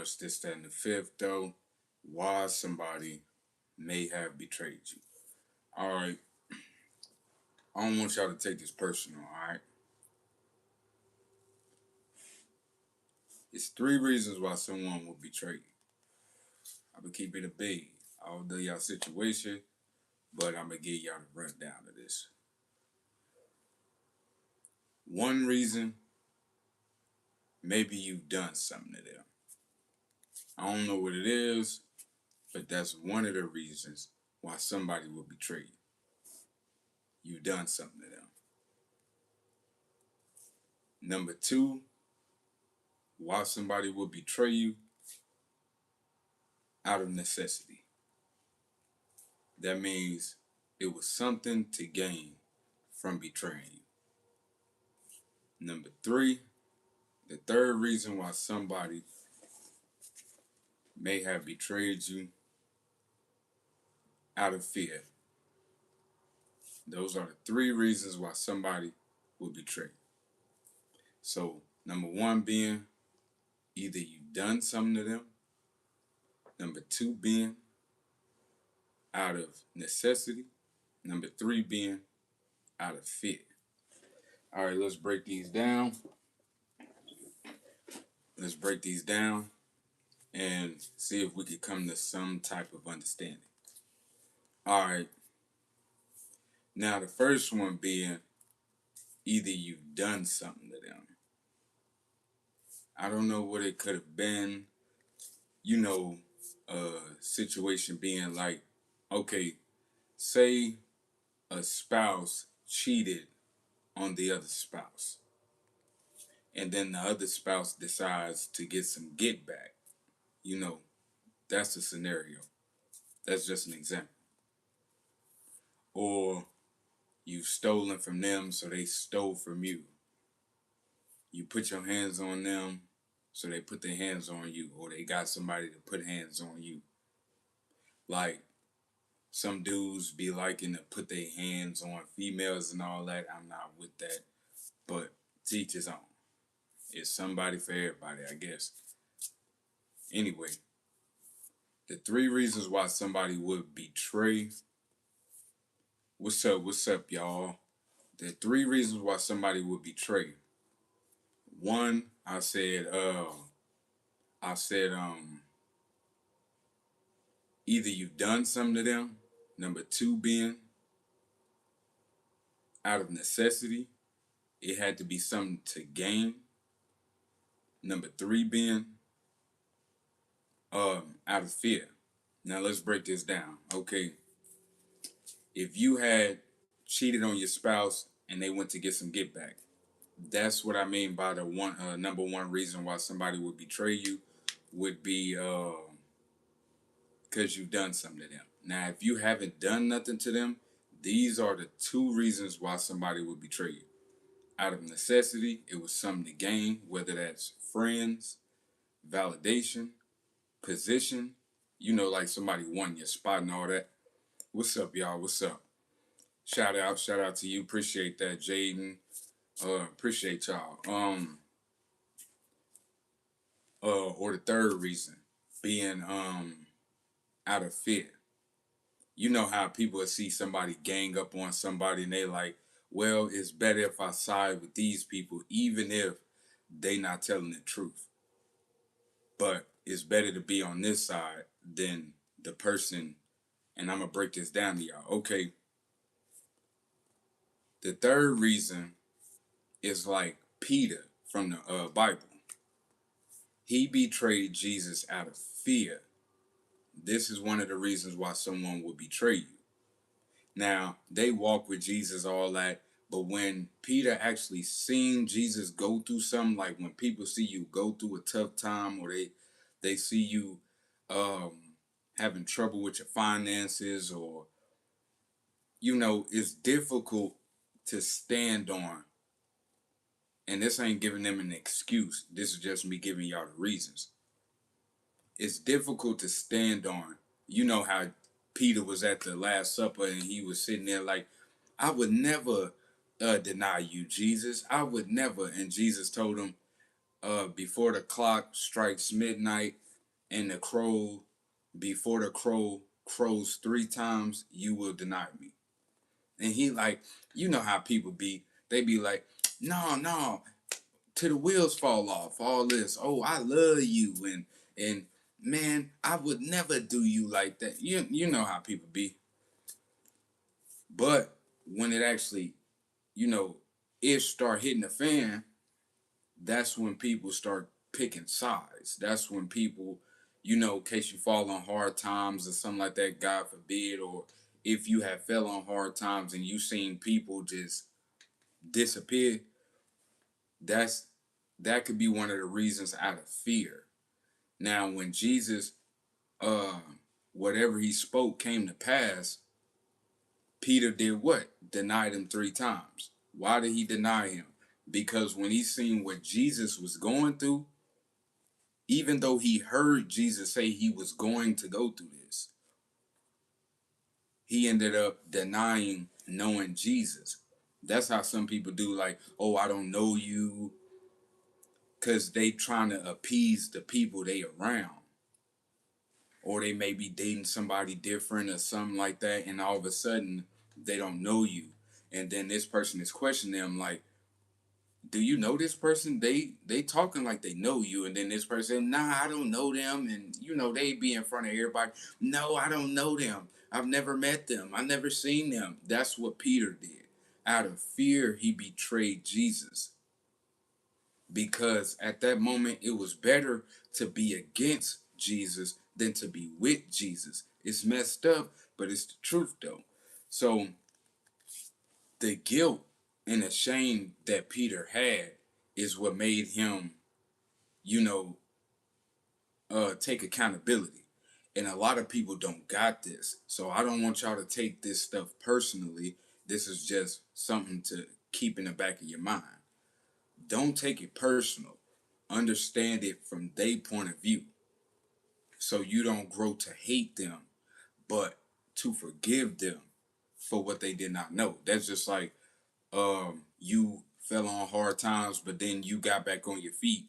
course, this, that, and the fifth, though, why somebody may have betrayed you. All right. I don't want y'all to take this personal, all right? It's three reasons why someone will betray you. I'm going to keep it a big. I don't know y'all situation, but I'm going to give y'all the rundown of this. One reason, maybe you've done something to them. I don't know what it is, but that's one of the reasons why somebody will betray you. You've done something to them. Number two, why somebody will betray you out of necessity. That means it was something to gain from betraying you. Number three, the third reason why somebody may have betrayed you out of fear. Those are the three reasons why somebody will betray you. So, number one being either you've done something to them. Number two being out of necessity. Number three being out of fear. All right, let's break these down. Let's break these down and see if we could come to some type of understanding. All right. Now, the first one being either you've done something to them. I don't know what it could have been. You know, a situation being like, okay, say a spouse cheated on the other spouse, and then the other spouse decides to get some get back. You know, that's the scenario. That's just an example. Or you've stolen from them, so they stole from you. You put your hands on them, so they put their hands on you, or they got somebody to put hands on you. Like, some dudes be liking to put their hands on females and all that. I'm not with that, but teach his own. It's somebody for everybody, I guess. Anyway, the three reasons why somebody would betray. What's up, y'all? The three reasons why somebody would betray. One, I said, either you've done something to them. Number two being out of necessity. It had to be something to gain. Number three being out of fear. Now let's break this down. Okay. If you had cheated on your spouse and they went to get some get back, that's what I mean by the number one reason why somebody would betray you would be because you've done something to them. Now, if you haven't done nothing to them, these are the two reasons why somebody would betray you. Out of necessity, it was something to gain, whether that's friends, validation, position, you know, like somebody won your spot and all that. What's up, y'all? What's up? Shout out to you. Appreciate that, Jaden. Appreciate y'all. Or the third reason being out of fear. You know how people see somebody gang up on somebody and they like, well, it's better if I side with these people, even if they not telling the truth. But it's better to be on this side than the person. And I'm gonna break this down to y'all. Okay. The third reason is like Peter from the Bible. He betrayed Jesus out of fear. This is one of the reasons why someone would betray you. Now, they walk with Jesus, all that, but when Peter actually seen Jesus go through something, like when people see you go through a tough time, or they see you having trouble with your finances, or, you know, it's difficult to stand on. And this ain't giving them an excuse. This is just me giving y'all the reasons. It's difficult to stand on. You know how Peter was at the Last Supper and he was sitting there like, I would never deny you, Jesus. I would never. And Jesus told him, before the clock strikes midnight, and the crow, before the crow crows 3 times, you will deny me. And he like, you know how people be. They be like, no, no, till the wheels fall off. All this. Oh, I love you, and man, I would never do you like that. You know how people be. But when it actually, you know, it start hitting the fan, that's when people start picking sides. That's when people, in case you fall on hard times or something like that, God forbid, or if you have fell on hard times and you seen people just disappear, that's that could be one of the reasons out of fear. Now, when Jesus, uh, whatever he spoke came to pass, Peter did what? Denied him 3 times. Why did he deny him? Because when he seen what Jesus was going through, even though he heard Jesus say he was going to go through this, he ended up denying knowing Jesus. That's how some people do, like, oh, I don't know you, because they trying to appease the people they around. Or they may be dating somebody different or something like that, and all of a sudden they don't know you. And then this person is questioning them like, do you know this person? They talking like they know you, and then this person, nah, I don't know them, and they be in front of everybody. No, I don't know them. I've never met them. I never seen them. That's what Peter did. Out of fear, he betrayed Jesus. Because at that moment, it was better to be against Jesus than to be with Jesus. It's messed up, but it's the truth though. So the guilt and the shame that Peter had is what made him, you know, take accountability. And a lot of people don't got this. So I don't want y'all to take this stuff personally. This is just something to keep in the back of your mind. Don't take it personal. Understand it from their point of view. So you don't grow to hate them, but to forgive them for what they did not know. That's just like you fell on hard times, but then you got back on your feet.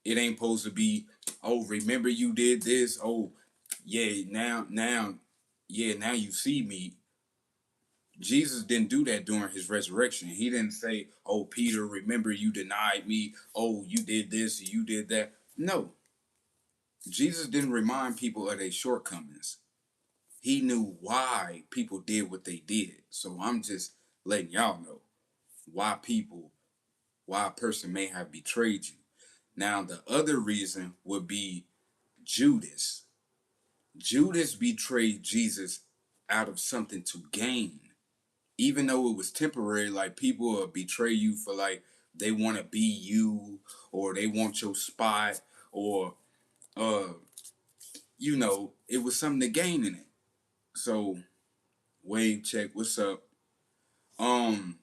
It ain't supposed to be, oh, remember you did this. Oh, yeah, now you see me. Jesus didn't do that during his resurrection. He didn't say, oh, Peter, remember you denied me. Oh, you did this, you did that. No, Jesus didn't remind people of their shortcomings. He knew why people did what they did. So I'm just letting y'all know why a person may have betrayed you. Now, the other reason would be Judas. Judas betrayed Jesus out of something to gain. Even though it was temporary, like people will betray you for like they want to be you or they want your spot or uh it was something to gain in it. So wave check, what's up? Um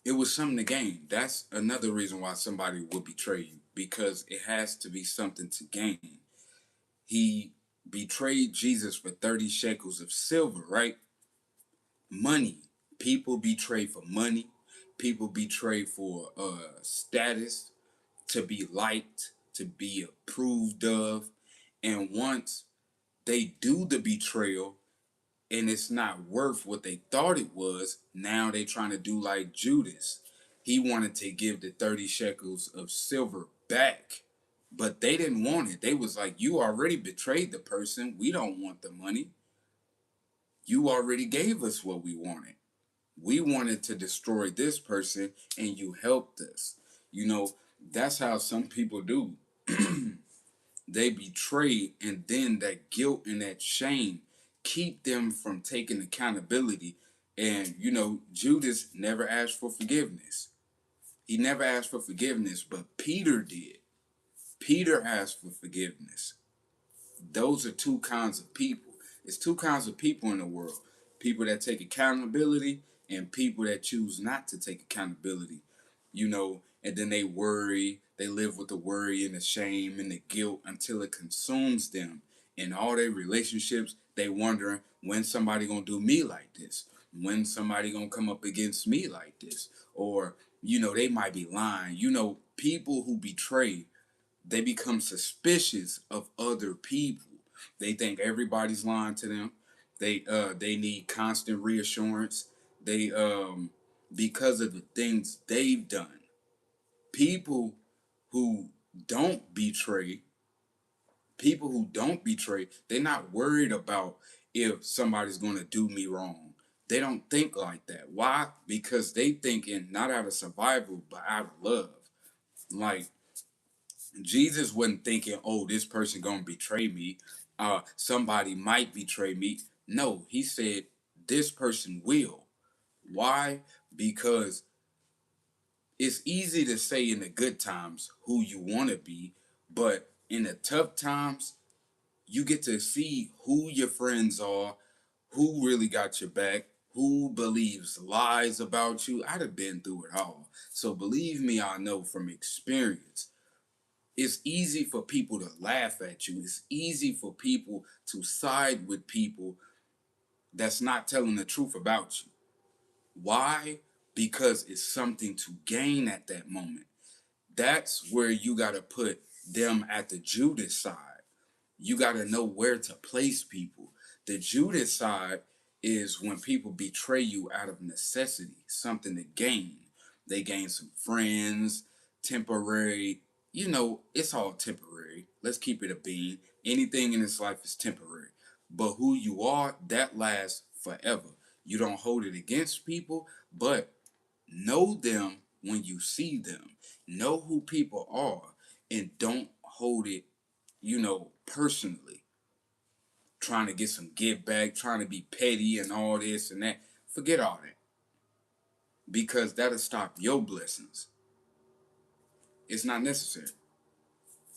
it was something to gain. That's another reason why somebody would betray you, because it has to be something to gain. He betrayed Jesus for 30 shekels of silver, right? Money. People betray for money. People betray for status, to be liked, to be approved of. And once they do the betrayal and it's not worth what they thought it was, now they trying to do like Judas. He wanted to give the 30 shekels of silver back, but they didn't want it. They was like, you already betrayed the person. We don't want the money. You already gave us what we wanted. We wanted to destroy this person and you helped us. That's how some people do. They betray, and then that guilt and that shame keep them from taking accountability. And Judas never asked for forgiveness. He never asked for forgiveness, but Peter did. Peter asked for forgiveness. Those are two kinds of people. It's two kinds of people in the world. People that take accountability and people that choose not to take accountability. And then they worry. They live with the worry and the shame and the guilt until it consumes them. In all their relationships, they wondering when somebody gonna do me like this, when somebody gonna come up against me like this, or they might be lying. People who betray, They become suspicious of other people. They think everybody's lying to them. They need constant reassurance. They because of the things they've done. People who don't betray, people who don't betray, they're not worried about if somebody's going to do me wrong. They don't think like that. Why? Because they thinking not out of survival, but out of love. Like Jesus wasn't thinking, "Oh, this person gonna betray me. Somebody might betray me." No, he said, "This person will." Why? Because it's easy to say in the good times who you want to be, but in the tough times, you get to see who your friends are, who really got your back, who believes lies about you. I'd have been through it all. So believe me, I know from experience. It's easy for people to laugh at you. It's easy for people to side with people that's not telling the truth about you. Why? Because it's something to gain at that moment. That's where you got to put them at the Judas side. You got to know where to place people. The Judas side is when people betray you out of necessity, something to gain. They gain some friends, temporary, it's all temporary. Let's keep it a bean. Anything in this life is temporary. But who you are, that lasts forever. You don't hold it against people, but know them when you see them. Know who people are and don't hold it, personally. Trying to get some get back, trying to be petty and all this and that. Forget all that. Because that'll stop your blessings. It's not necessary.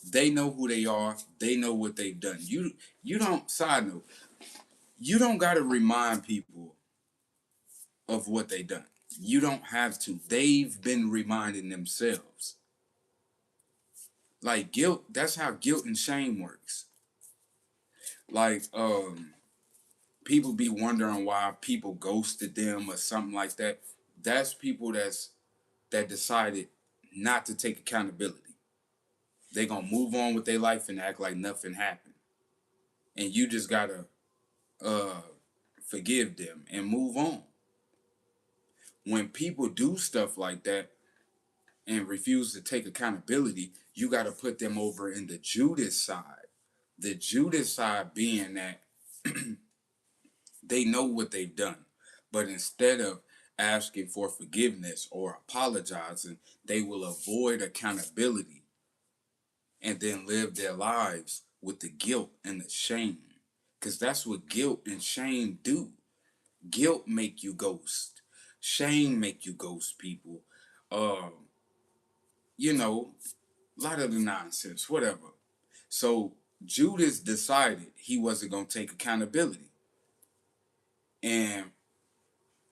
They know who they are. They know what they've done. You don't, side note, you don't gotta remind people of what they done. You don't have to. They've been reminding themselves. Like guilt, that's how guilt and shame works. Like, people be wondering why people ghosted them or something like that. That's people that decided not to take accountability. They gonna move on with their life and act like nothing happened. And you just gotta uh forgive them and move on. When people do stuff like that and refuse to take accountability, you gotta put them over in the Judas side. The Judas side being that they know what they've done. But instead of asking for forgiveness or apologizing, they will avoid accountability and then live their lives with the guilt and the shame. Because that's what guilt and shame do. Guilt make you ghost. Shame make you ghost people. Um, a lot of the nonsense, whatever. So Judas decided he wasn't going to take accountability. And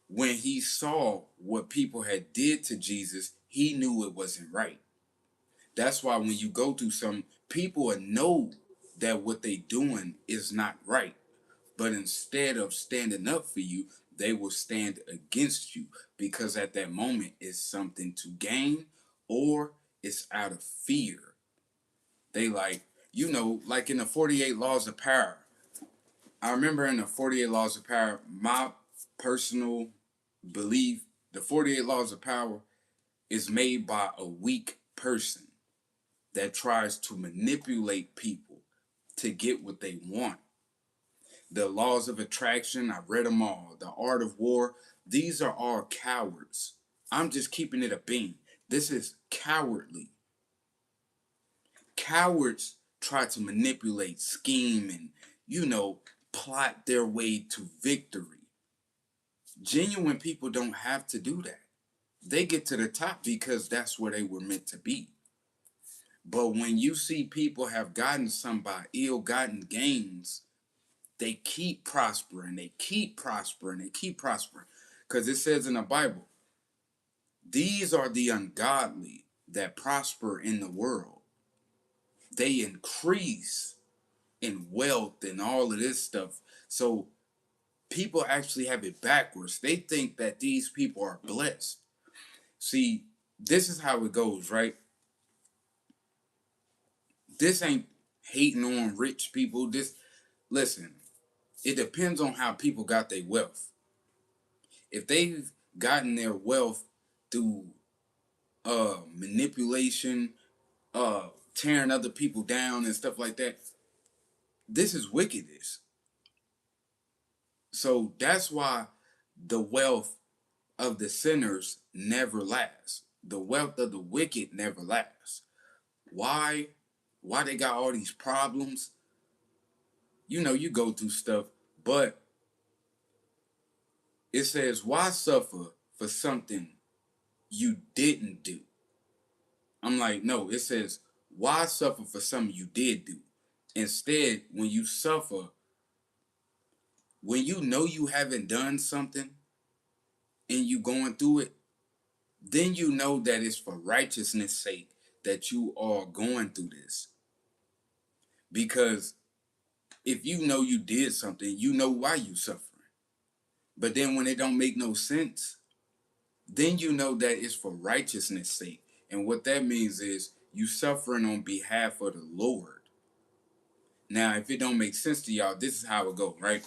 when he saw what people had did to Jesus, he knew it wasn't right. That's why when you go through some people know that what they doing is not right. But instead of standing up for you, they will stand against you because at that moment it's something to gain or it's out of fear. They like in the 48 Laws of Power. I remember in the 48 Laws of Power, my personal belief, the 48 Laws of Power is made by a weak person that tries to manipulate people to get what they want. The laws of attraction, I've read them all. The art of war, these are all cowards. I'm just keeping it a bean. This is cowardly. Cowards try to manipulate, scheme, and, plot their way to victory. Genuine people don't have to do that. They get to the top because that's where they were meant to be. But when you see people have gotten some by ill-gotten gains, they keep prospering, they keep prospering, they keep prospering. Because it says in the Bible, these are the ungodly that prosper in the world. They increase in wealth and all of this stuff. So people actually have it backwards. They think that these people are blessed. See, this is how it goes, right? This ain't hating on rich people. This, listen, it depends on how people got their wealth. If they've gotten their wealth through manipulation, tearing other people down and stuff like that, this is wickedness. So that's why the wealth of the sinners never lasts. The wealth of the wicked never lasts. Why? Why they got all these problems? You know, you go through stuff, but it says, why suffer for something you didn't do? I'm like, no, it says, why suffer for something you did do? Instead, when you suffer, when you know you haven't done something and you going through it, then you know that it's for righteousness' sake that you are going through this. Because if you know you did something, you know why you suffering. But then when it don't make no sense, then you know that it's for righteousness' sake. And what that means is you suffering on behalf of the Lord. Now, if it don't make sense to y'all, this is how it go, right?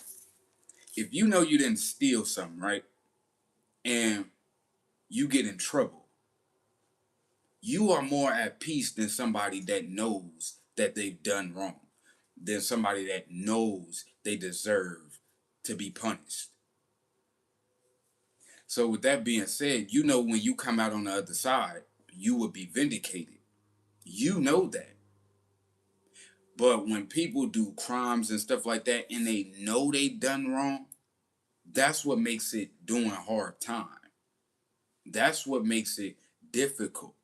If you know you didn't steal something, right? And you get in trouble, you are more at peace than somebody that knows that they've done wrong, than somebody that knows they deserve to be punished. So with that being said, you know when you come out on the other side, you will be vindicated. You know that. But when people do crimes and stuff like that and they know they done wrong, that's what makes it doing hard time. That's what makes it difficult,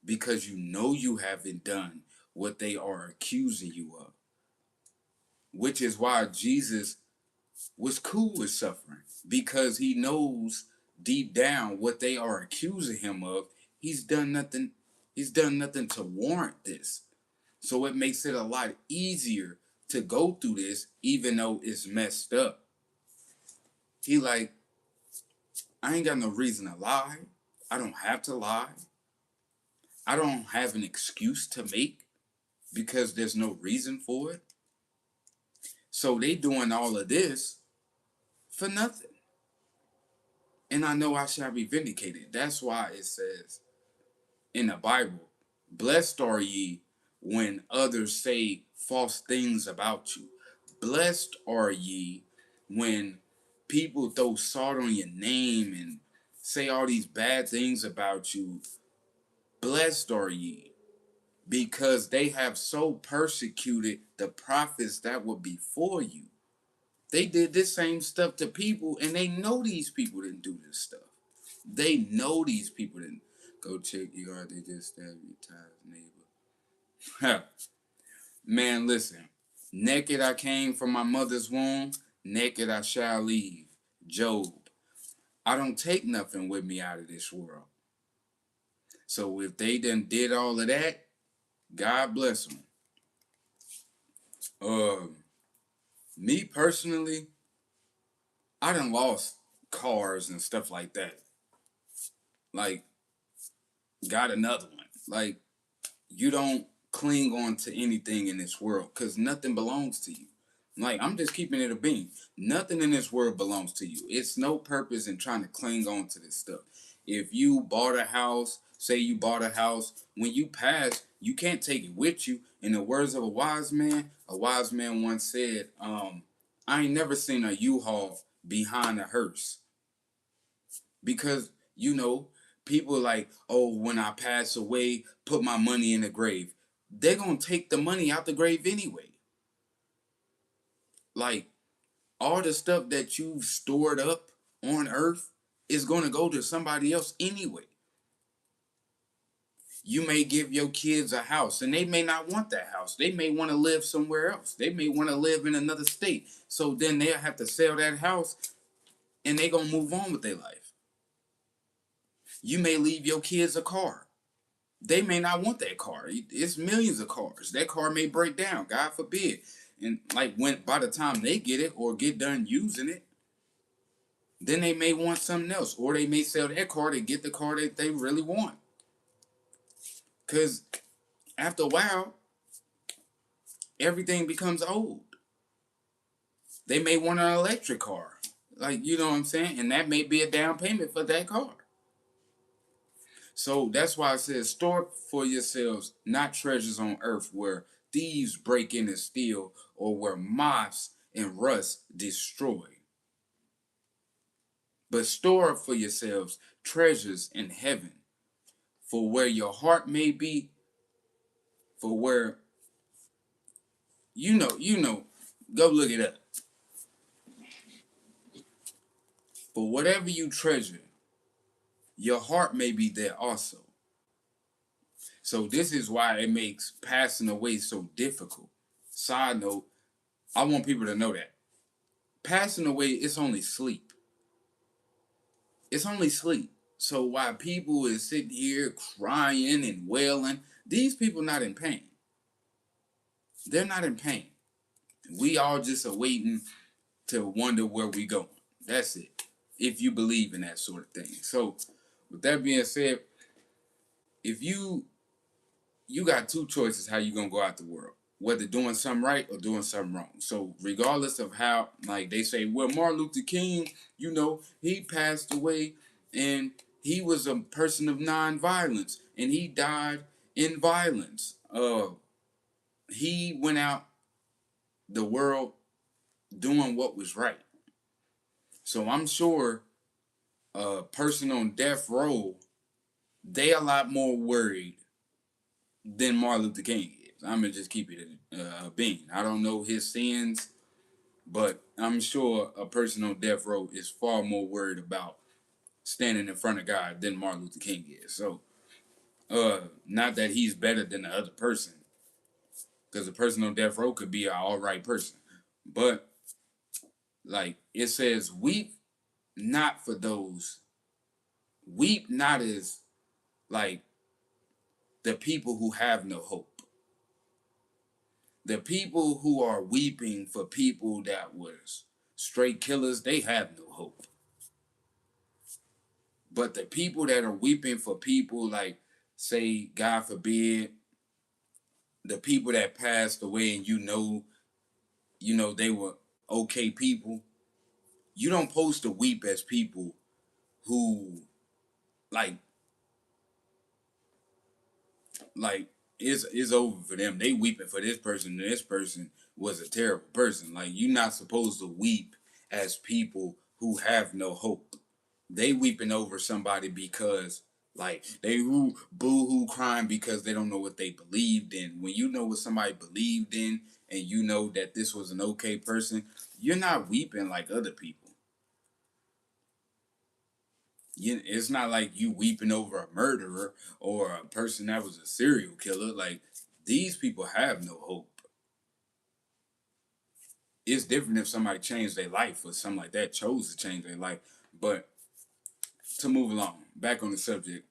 because you know you haven't done what they are accusing you of. Which is why Jesus was cool with suffering, because he knows deep down what they are accusing him of. He's done nothing. He's done nothing to warrant this. So it makes it a lot easier to go through this, even though it's messed up. He like, I ain't got no reason to lie. I don't have to lie. I don't have an excuse to make because there's no reason for it. So they doing all of this for nothing. And I know I shall be vindicated. That's why it says in the Bible, blessed are ye when others say false things about you. Blessed are ye when people throw salt on your name and say all these bad things about you. Blessed are ye, because they have so persecuted the prophets that were before you. They did this same stuff to people, and they know these people didn't do this stuff. They know these people didn't. Go check your yard, they just stabbed your ties neighbor. Man, listen. Naked I came from my mother's womb, naked I shall leave. Job. I don't take nothing with me out of this world. So if they done did all of that, God bless them. Me personally, I done lost cars and stuff like that. Like, got another one. Like, you don't cling on to anything in this world because nothing belongs to you. Like, I'm just keeping it a bean. Nothing in this world belongs to you. It's no purpose in trying to cling on to this stuff. If you bought a house, say you bought a house, when you pass, you can't take it with you. In the words of a wise man once said, I ain't never seen a U-Haul behind a hearse. Because, you know, people like, oh, when I pass away, put my money in the grave. They're going to take the money out the grave anyway. Like, all the stuff that you've stored up on earth is going to go to somebody else anyway. You may give your kids a house, and they may not want that house. They may want to live somewhere else. They may want to live in another state. So then they'll have to sell that house, and they're going to move on with their life. You may leave your kids a car. They may not want that car. It's millions of cars. That car may break down, God forbid. And like, when by the time they get it or get done using it, then they may want something else, or they may sell that car to get the car that they really want. Because after a while, everything becomes old. They may want an electric car. Like, you know what I'm saying? And that may be a down payment for that car. So that's why I said, store for yourselves not treasures on earth where thieves break in and steal, or where moths and rust destroy. But store up for yourselves treasures in heaven, for where your heart may be, for where, go look it up. For whatever you treasure, your heart may be there also. So this is why it makes passing away so difficult. Side note, I want people to know that. Passing away, it's only sleep. It's only sleep. So while people is sitting here crying and wailing, these people not in pain. They're not in pain. We all just are waiting to wonder where we going. That's it. If you believe in that sort of thing. So with that being said, if you got two choices how you gonna go out the world, whether doing something right or doing something wrong. So regardless of how, like they say, well, Martin Luther King, he passed away and he was a person of nonviolence and he died in violence. He went out the world doing what was right. So I'm sure a person on death row, they a lot more worried than Martin Luther King is. I'm gonna just keep it a bean. I don't know his sins, but I'm sure a person on death row is far more worried about standing in front of God than Martin Luther King is. So, not that he's better than the other person, because the person on death row could be an all right person, but like it says, not for those, weep not as like the people who have no hope. The people who are weeping for people that was straight killers, they have no hope. But the people that are weeping for people like, say, God forbid, the people that passed away and they were okay people, you don't supposed to weep as people who like like it's over for them. They weeping for this person, and this person was a terrible person. Like, you're not supposed to weep as people who have no hope. They weeping over somebody because like they boo-hoo crying because they don't know what they believed in. When you know what somebody believed in and you know that this was an okay person, you're not weeping like other people. It's not like you weeping over a murderer or a person that was a serial killer. Like, these people have no hope. It's different if somebody changed their life or something like that, chose to change their life. But to move along, back on the subject,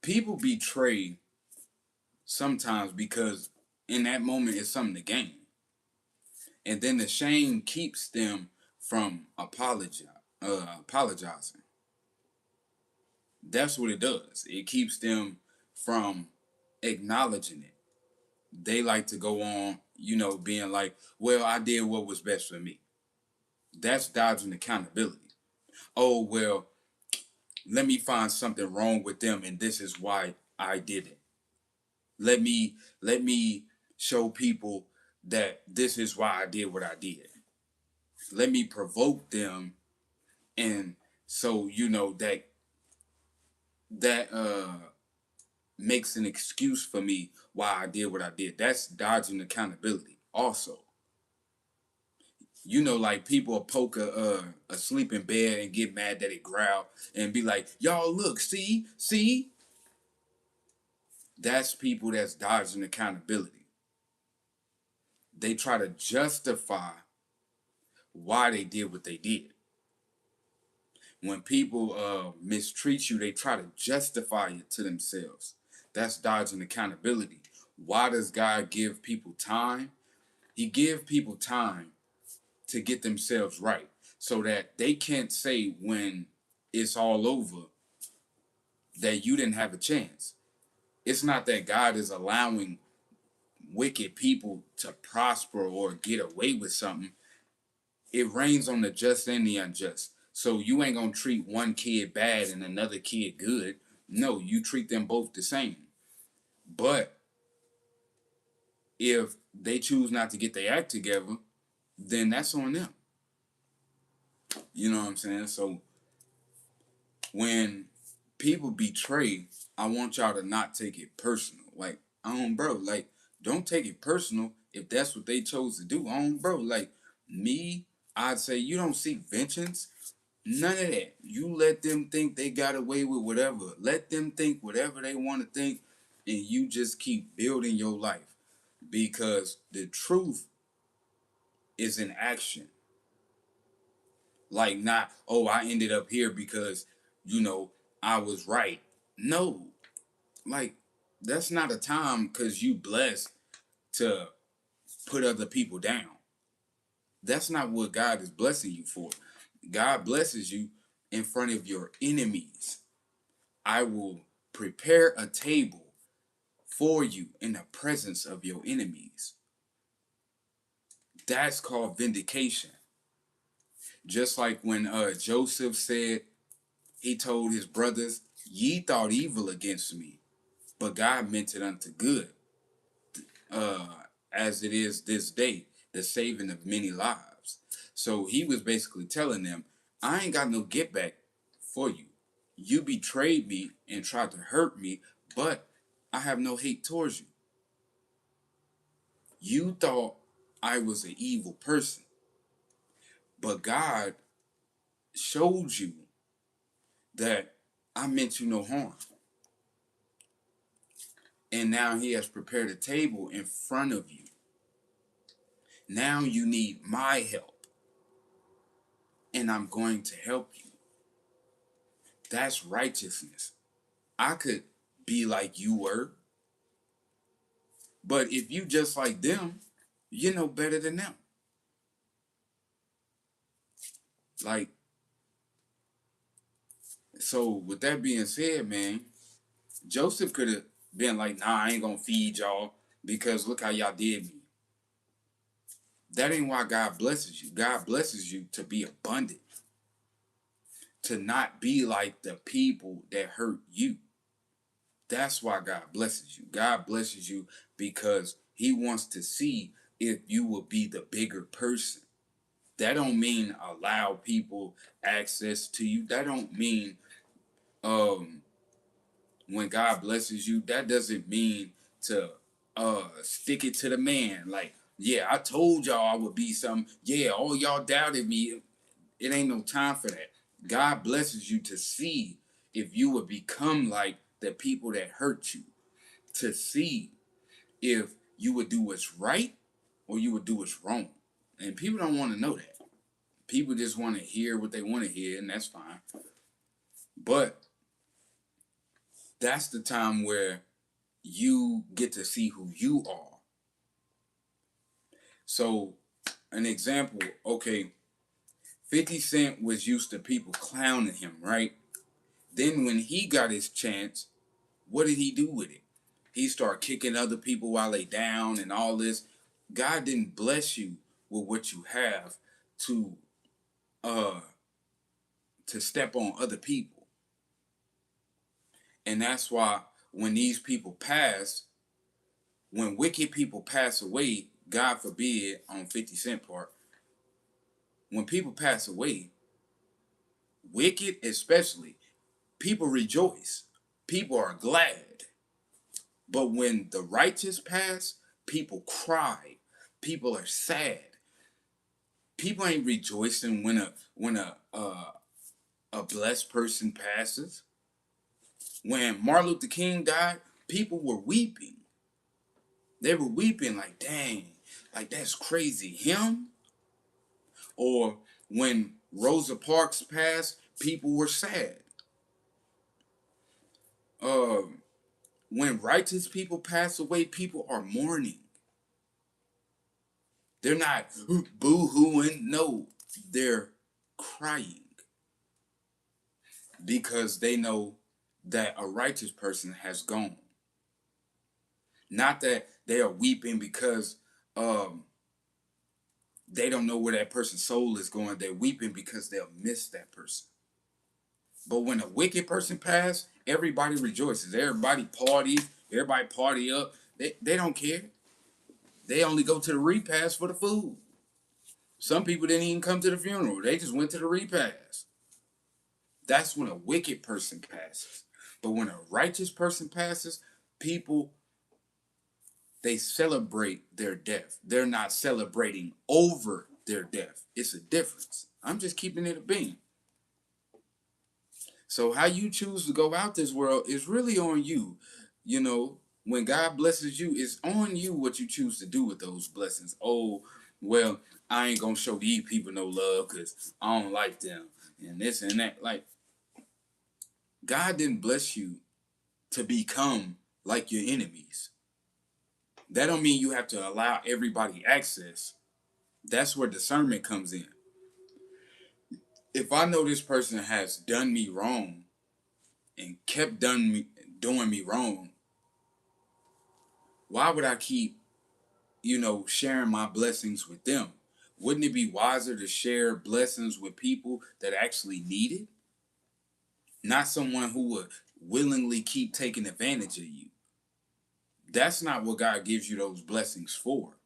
people betray sometimes because in that moment it's something to gain. And then the shame keeps them from apologizing. That's what it does. It keeps them from acknowledging it. They like to go on, being like, well, I did what was best for me. That's dodging accountability. Oh, well, let me find something wrong with them and this is why I did it. Let me show people that this is why I did what I did. Let me provoke them, and so that makes an excuse for me why I did what I did. That's dodging accountability. Also, like people will poke a sleeping bear and get mad that it growled and be like, y'all look, see. That's people that's dodging accountability. They try to justify why they did what they did. When people mistreat you, they try to justify it to themselves. That's dodging accountability. Why does God give people time? He gives people time to get themselves right so that they can't say when it's all over that you didn't have a chance. It's not that God is allowing wicked people to prosper or get away with something. It rains on the just and the unjust. So you ain't gonna treat one kid bad and another kid good. No, you treat them both the same. But if they choose not to get their act together, then that's on them. You know what I'm saying? So when people betray, I want y'all to not take it personal. Like, bro, like, don't take it personal if that's what they chose to do. Bro, like, me, I'd say you don't seek vengeance. None of that. You let them think they got away with whatever. Let them think whatever they want to think, and you just keep building your life. Because the truth is in action. Like, not, oh, I ended up here because, I was right. No. Like, that's not a time because you blessed to put other people down. That's not what God is blessing you for. God blesses you in front of your enemies. I will prepare a table for you in the presence of your enemies. That's called vindication. Just like when Joseph said, he told his brothers, ye thought evil against me, but God meant it unto good, uh, as it is this day, the saving of many lives. So he was basically telling them, I ain't got no get back for you. You betrayed me and tried to hurt me, but I have no hate towards you. You thought I was an evil person, but God showed you that I meant you no harm. And now he has prepared a table in front of you. Now you need my help, and I'm going to help you. That's righteousness. I could be like you were, but if you just like them, you know better than them. Like, so with that being said, man, Joseph could have been like, nah, I ain't gonna feed y'all because look how y'all did me. That ain't why God blesses you. God blesses you to be abundant, to not be like the people that hurt you. That's why God blesses you. God blesses you because he wants to see if you will be the bigger person. That don't mean allow people access to you. That don't mean when God blesses you, that doesn't mean to stick it to the man. Like, yeah, I told y'all I would be something. Yeah, all y'all doubted me. It ain't no time for that. God blesses you to see if you would become like the people that hurt you. To see if you would do what's right or you would do what's wrong. And people don't want to know that. People just want to hear what they want to hear, and that's fine. But that's the time where you get to see who you are. So, an example, okay, 50 Cent was used to people clowning him, right? Then when he got his chance, what did he do with it? He started kicking other people while they down and all this. God didn't bless you with what you have to uh step on other people. And that's why when these people pass, when wicked people pass away, God forbid, on 50 Cent part, when people pass away, wicked especially, people rejoice. People are glad. But when the righteous pass, people cry. People are sad. People ain't rejoicing when a blessed person passes. When Martin Luther King died, people were weeping. They were weeping like, dang, like that's crazy. Him? Or when Rosa Parks passed, people were sad. When righteous people pass away, people are mourning. They're not boo-hooing. No, they're crying because they know that a righteous person has gone. Not that They are weeping because they don't know where that person's soul is going. They're weeping because they'll miss that person. But when a wicked person passes, everybody rejoices. Everybody parties. Everybody party up. They don't care. They only go to the repast for the food. Some people didn't even come to the funeral. They just went to the repast. That's when a wicked person passes. But when a righteous person passes, people, they celebrate their death. They're not celebrating over their death. It's a difference. I'm just keeping it a bean. So how you choose to go out this world is really on you. You know, when God blesses you, it's on you what you choose to do with those blessings. Oh, well, I ain't gonna show these people no love because I don't like them and this and that. Like, God didn't bless you to become like your enemies. That don't mean you have to allow everybody access. That's where discernment comes in. If I know this person has done me wrong and kept doing me wrong, why would I keep, sharing my blessings with them? Wouldn't it be wiser to share blessings with people that actually need it? Not someone who would willingly keep taking advantage of you. That's not what God gives you those blessings for.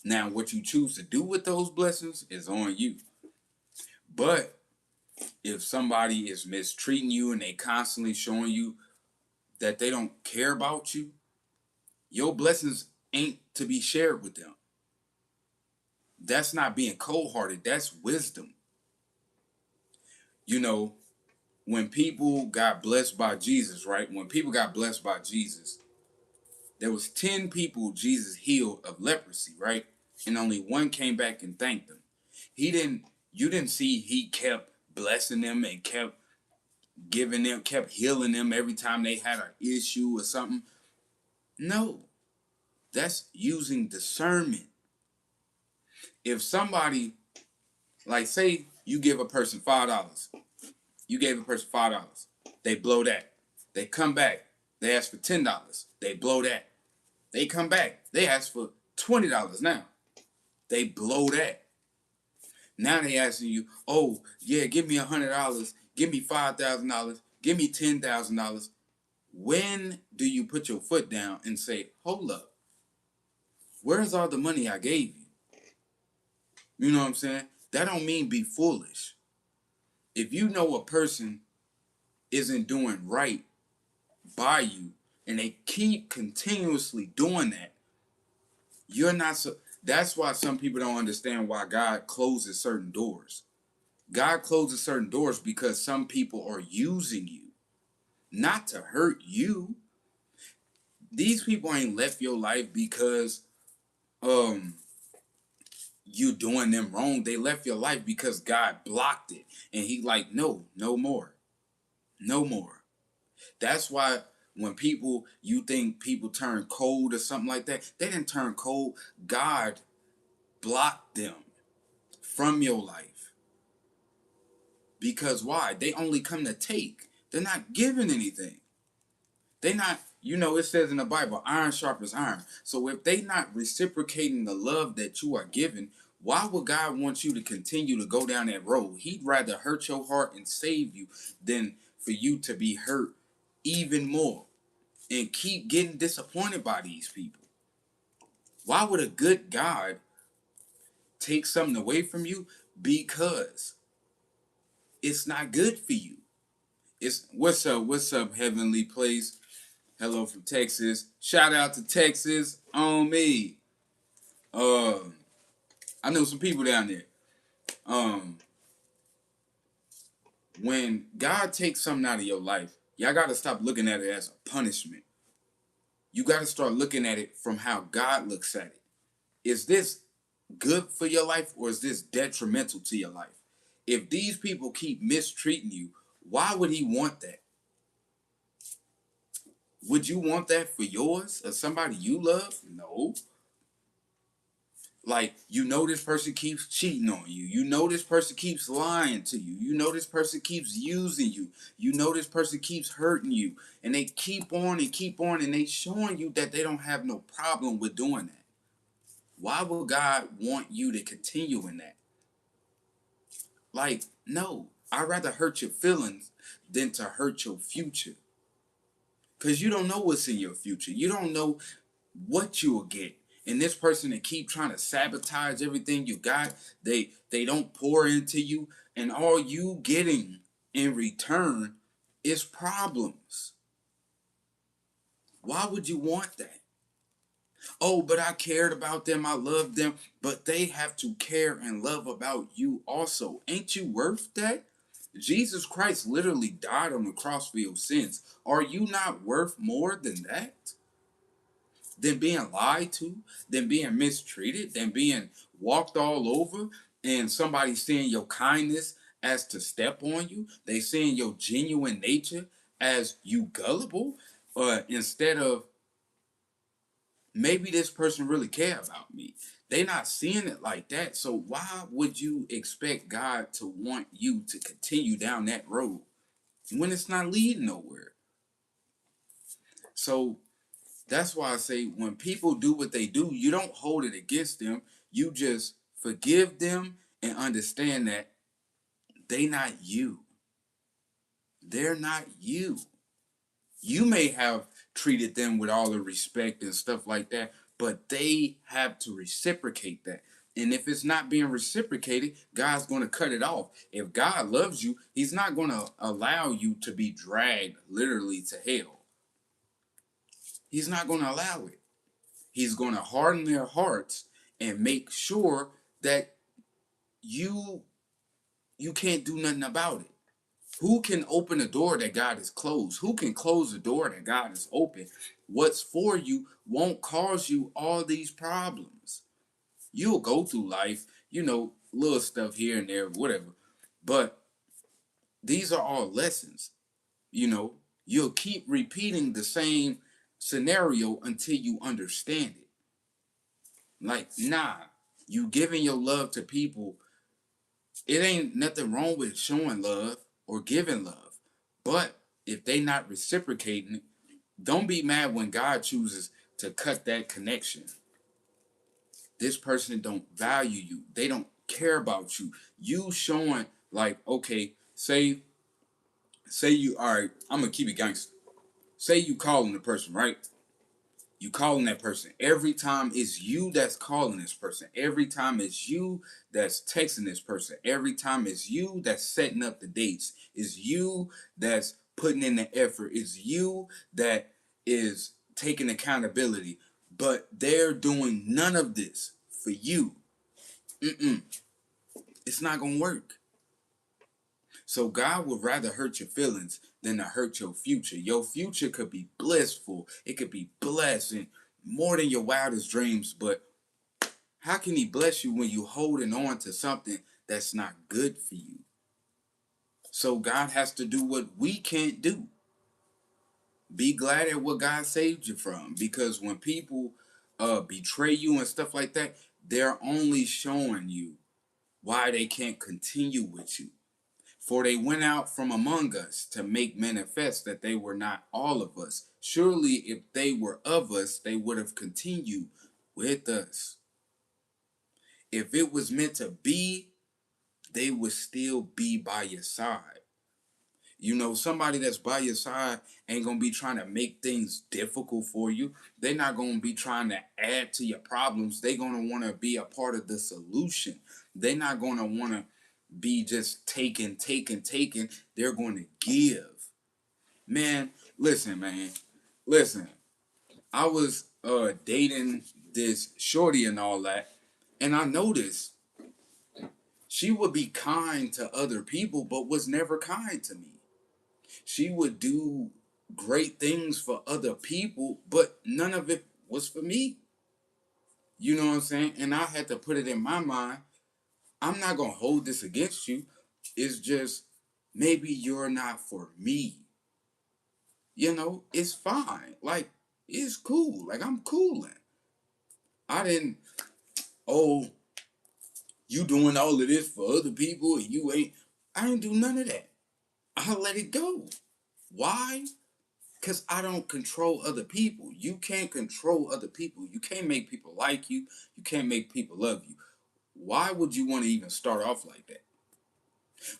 Now, what you choose to do with those blessings is on you. But if somebody is mistreating you and they constantly showing you that they don't care about you, your blessings ain't to be shared with them. That's not being cold-hearted. That's wisdom. You know, when people got blessed by Jesus, right? When people got blessed by Jesus, there was 10 people Jesus healed of leprosy, right? And only one came back and thanked him. You didn't see he kept blessing them and kept giving them, kept healing them every time they had an issue or something. No, that's using discernment. If somebody, like say you give a person $5, you gave a person $5, they blow that. They come back, they ask for $10, they blow that. They come back, they ask for $20 now. They blow that. Now they asking you, oh yeah, give me $100, give me $5,000, give me $10,000. When do you put your foot down and say, hold up, where's all the money I gave you? You know what I'm saying? That don't mean be foolish. If you know a person isn't doing right by you and they keep continuously doing that, you're not so. That's why some people don't understand why God closes certain doors. God closes certain doors because some people are using you, not to hurt you. These people ain't left your life because you doing them wrong. They left your life because God blocked it. And he like, no, no more. No more. That's why when you think people turn cold or something like that, they didn't turn cold. God blocked them from your life. Because why? They only come to take. They're not giving anything. They not, it says in the Bible, iron sharpens iron. So if they not reciprocating the love that you are giving, why would God want you to continue to go down that road? He'd rather hurt your heart and save you than for you to be hurt even more and keep getting disappointed by these people. Why would a good God take something away from you? Because it's not good for you. It's what's up, heavenly place. Hello from Texas. Shout out to Texas on me. I know some people down there. When God takes something out of your life, y'all gotta stop looking at it as a punishment. You gotta start looking at it from how God looks at it. Is this good for your life or is this detrimental to your life? If these people keep mistreating you, why would he want that? Would you want that for yours or somebody you love? No. Like, you know, this person keeps cheating on you. You know, this person keeps lying to you. You know, this person keeps using you. You know, this person keeps hurting you. And they keep on and keep on, and they showing you that they don't have no problem with doing that. Why would God want you to continue in that? Like, no. I'd rather hurt your feelings than to hurt your future. Because you don't know what's in your future. You don't know what you will get. And this person that keep trying to sabotage everything you got, they don't pour into you, and all you getting in return is problems. Why would you want that? Oh, but I cared about them, I loved them, but they have to care and love about you also. Ain't you worth that? Jesus Christ literally died on the cross for your sins. Are you not worth more than that? Than being lied to, than being mistreated, than being walked all over, and somebody seeing your kindness as to step on you. They seeing your genuine nature as you gullible, instead of maybe this person really care about me. They not seeing it like that. So why would you expect God to want you to continue down that road when it's not leading nowhere? So that's why I say when people do what they do, you don't hold it against them. You just forgive them and understand that they not you. They're not you. You may have treated them with all the respect and stuff like that, but they have to reciprocate that. And if it's not being reciprocated, God's going to cut it off. If God loves you, He's not going to allow you to be dragged literally to hell. He's not going to allow it. He's going to harden their hearts and make sure that you you can't do nothing about it. Who can open a door that God has closed? Who can close a door that God has opened? What's for you won't cause you all these problems. You'll go through life, little stuff here and there, whatever. But these are all lessons. You know, you'll keep repeating the same scenario until you understand it. Like, nah, you giving your love to people, it ain't nothing wrong with showing love or giving love. But if they not reciprocating it, don't be mad when God chooses to cut that connection. This person don't value you. They don't care about you. You showing like, okay, say you, all right, I'm gonna keep it gangster. Say you calling the person, right? You calling that person. Every time it's you that's calling this person. Every time it's you that's texting this person. Every time it's you that's setting up the dates. It's you that's putting in the effort. It's you that is taking accountability. But they're doing none of this for you. It's not gonna work. So God would rather hurt your feelings than to hurt your future. Your future could be blissful. It could be blessed and more than your wildest dreams. But how can He bless you when you holding on to something that's not good for you? So God has to do what we can't do. Be glad at what God saved you from. Because when people betray you and stuff like that, they're only showing you why they can't continue with you. For they went out from among us to make manifest that they were not all of us. Surely, if they were of us, they would have continued with us. If it was meant to be, they would still be by your side. Somebody that's by your side ain't going to be trying to make things difficult for you. They're not going to be trying to add to your problems. They're going to want to be a part of the solution. They're not going to want to be just taking. They're going to give. Man, listen, man. Listen. I was dating this shorty and all that, and I noticed she would be kind to other people, but was never kind to me. She would do great things for other people, but none of it was for me. You know what I'm saying? And I had to put it in my mind, I'm not going to hold this against you. It's just maybe you're not for me. It's fine. Like, it's cool. Like, I'm cooling. I didn't. oh, you doing all of this for other people and you ain't. I ain't do none of that. I let it go. Why? Because I don't control other people. You can't control other people. You can't make people like you. You can't make people love you. Why would you want to even start off like that?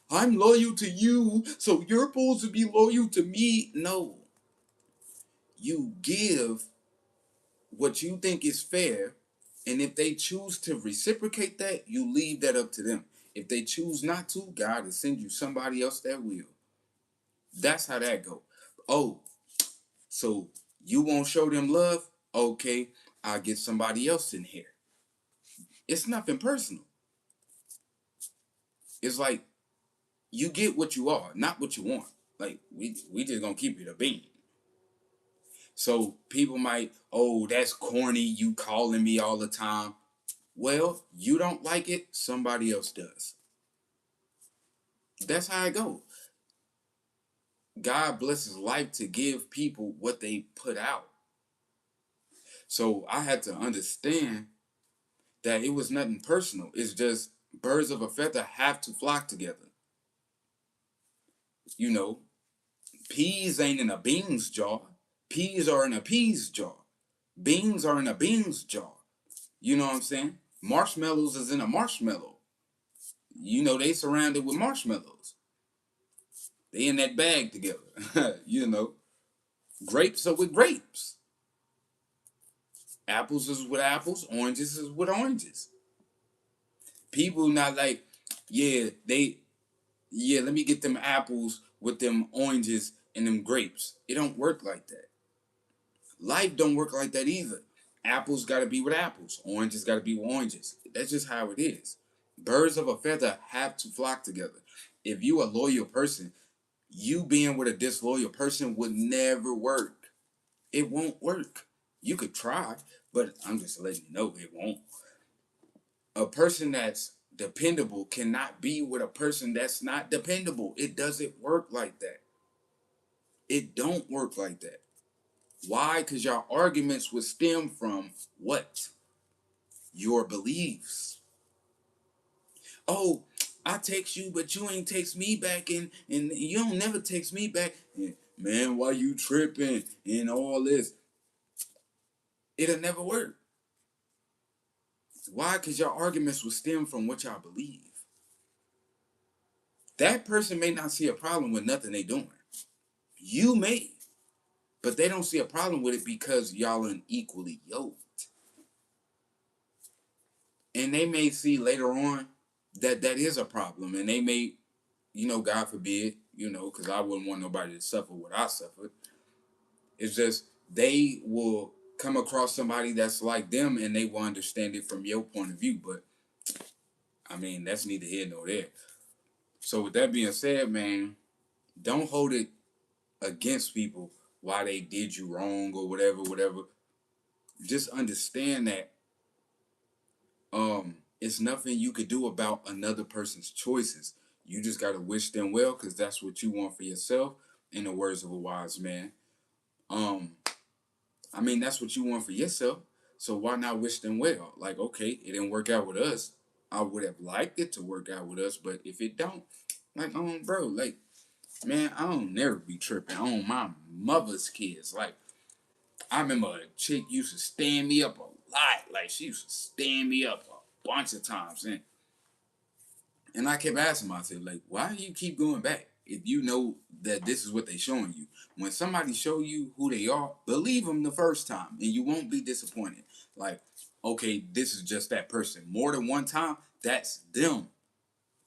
I'm loyal to you, so you're supposed to be loyal to me. No. You give what you think is fair, and if they choose to reciprocate that, you leave that up to them. If they choose not to, God will send you somebody else that will. That's how that go. Oh, so you won't show them love? Okay, I'll get somebody else in here. It's nothing personal. It's like you get what you are, not what you want. Like we just gonna keep it a bean. So people might, oh, that's corny, you calling me all the time. Well, you don't like it, somebody else does. That's how it goes. God blesses life to give people what they put out. So I had to understand that it was nothing personal. It's just birds of a feather have to flock together. You know, peas ain't in a beans jar. Peas are in a peas jar. Beans are in a beans jar. You know what I'm saying? Marshmallows is in a marshmallow. You know, they surrounded with marshmallows. They in that bag together. You know, grapes are with grapes. Apples is with apples. Oranges is with oranges. People not like, yeah, let me get them apples with them oranges and them grapes. It don't work like that. Life don't work like that either. Apples got to be with apples. Oranges got to be with oranges. That's just how it is. Birds of a feather have to flock together. If you a loyal person, you being with a disloyal person would never work. It won't work. You could try, but I'm just letting you know it won't. A person that's dependable cannot be with a person that's not dependable. It doesn't work like that. It don't work like that. Why? Because your arguments would stem from what? Your beliefs. Oh, I text you, but you ain't text me back, and you don't never text me back. And, man, why you tripping and all this? It'll never work. Why? Because your arguments will stem from what y'all believe. That person may not see a problem with nothing they doing. You may, but they don't see a problem with it because y'all unequally yoked. And they may see later on that that is a problem, and they may, you know, God forbid, you know, because I wouldn't want nobody to suffer what I suffered. It's just they will come across somebody that's like them, and they will understand it from your point of view. But I mean, that's neither here nor there. So with that being said, man, don't hold it against people why they did you wrong or whatever, whatever. Just understand that it's nothing you could do about another person's choices. You just gotta wish them well because that's what you want for yourself. In the words of a wise man, um, I mean that's what you want for yourself. So why not wish them well? Like, okay, it didn't work out with us. I would have liked it to work out with us, but if it don't, like, bro, like, man, I don't never be tripping on my mother's kids. Like, I remember a chick used to stand me up a lot. Like, she used to stand me up a bunch of times, and I kept asking myself, like, why do you keep going back if you know that this is what they showing you? When somebody show you who they are, believe them the first time, and you won't be disappointed. Like, okay, this is just that person. More than one time, that's them.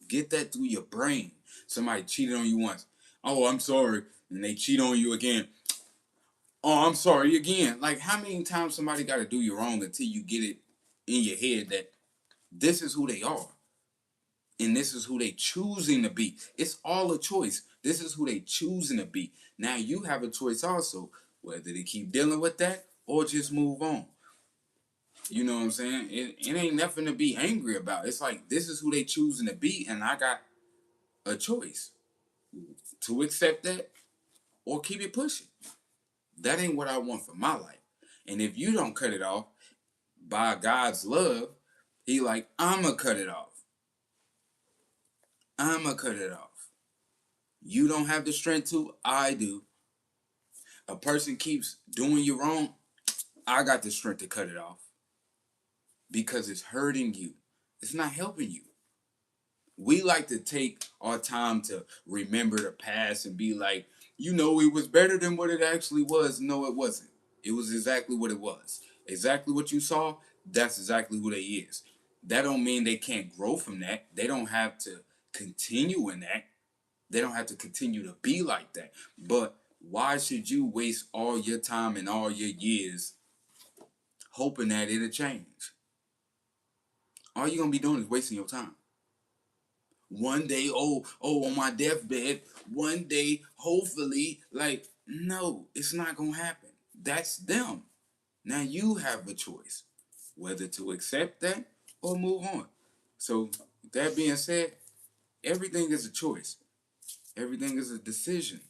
Get that through your brain. Somebody cheated on you once. Oh, I'm sorry. And they cheat on you again. Oh, I'm sorry again. Like, how many times somebody got to do you wrong until you get it in your head that this is who they are? And this is who they choosing to be. It's all a choice. This is who they choosing to be. Now you have a choice also, whether to keep dealing with that or just move on. You know what I'm saying? It ain't nothing to be angry about. It's like this is who they choosing to be, and I got a choice to accept that or keep it pushing. That ain't what I want for my life. And if you don't cut it off by God's love, He like, I'ma cut it off. I'ma cut it off. You don't have the strength to, I do. A person keeps doing you wrong, I got the strength to cut it off. Because it's hurting you. It's not helping you. We like to take our time to remember the past and be like, it was better than what it actually was. No, it wasn't. It was exactly what it was. Exactly what you saw, that's exactly who they is. That don't mean they can't grow from that. They don't have to continue in that. They don't have to continue to be like that. But why should you waste all your time and all your years hoping that it'll change? All you're gonna be doing is wasting your time. One day, on my deathbed, one day, hopefully, like, no, it's not gonna happen. That's them. Now you have a choice whether to accept that or move on. So, with that being said, everything is a choice. Everything is a decision.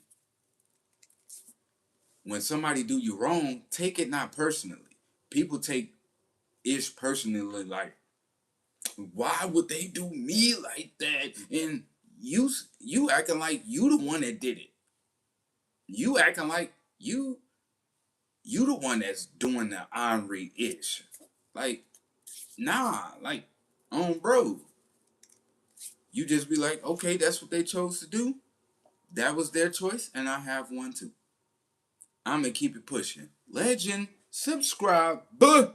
When somebody do you wrong, take it not personally. People take ish personally, like, why would they do me like that? And you acting like you the one that did it. You acting like you the one that's doing the ornery ish. Like, nah, like, bro. You just be like, okay, that's what they chose to do. That was their choice, and I have one too. I'm gonna keep it pushing. Legend, subscribe. Buh!